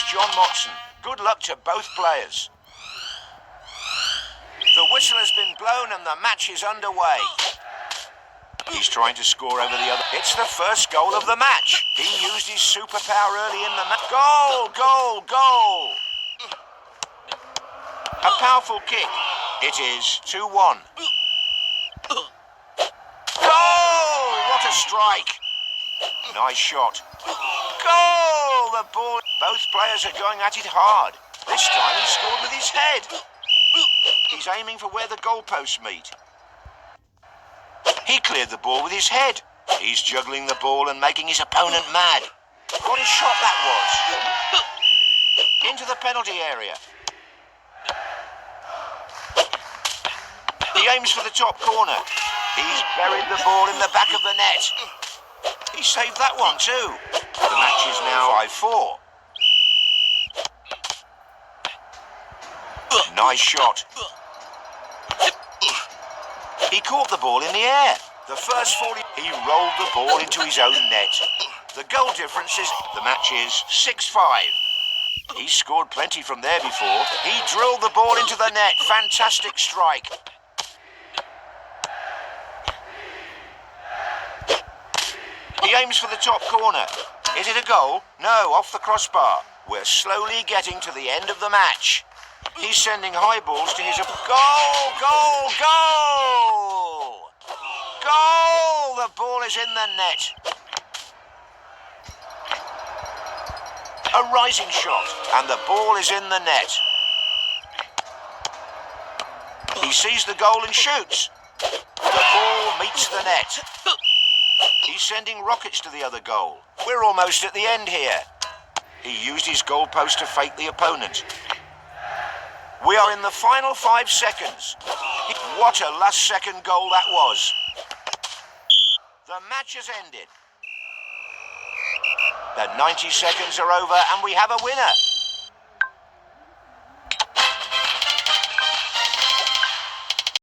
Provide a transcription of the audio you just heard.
coach John Motson. Good luck to both players. The whistle has been blown and the match is underway. He's trying to score over the other. It's the first goal of the match. He used his superpower early in the match. Goal, goal, goal. A powerful kick. It is 2-1. Goal! What a strike. Nice shot. Goal! The ball. Both players are going at it hard. This time he scored with his head. He's aiming for where the goalposts meet. He cleared the ball with his head. He's juggling the ball and making his opponent mad. What a shot that was. Into the penalty area. He aims for the top corner. He's buried the ball in the back of the net. He saved that one too. The match is now 5-4. Nice shot. He caught the ball in the air. The first 40, he rolled the ball into his own net. The goal difference is, the match is 6-5. He scored plenty from there before. He drilled the ball into the net. Fantastic strike. He aims for the top corner. Is it a goal? No, off the crossbar. We're slowly getting to the end of the match. He's sending high balls to his... Goal! Goal! Goal! Goal! The ball is in the net. A rising shot, and the ball is in the net. He sees the goal and shoots. The ball meets the net. He's sending rockets to the other goal. We're almost at the end here. He used his goalpost to fake the opponent. We are in the final 5 seconds. What a last-second goal that was. The match has ended. The 90 seconds are over and we have a winner.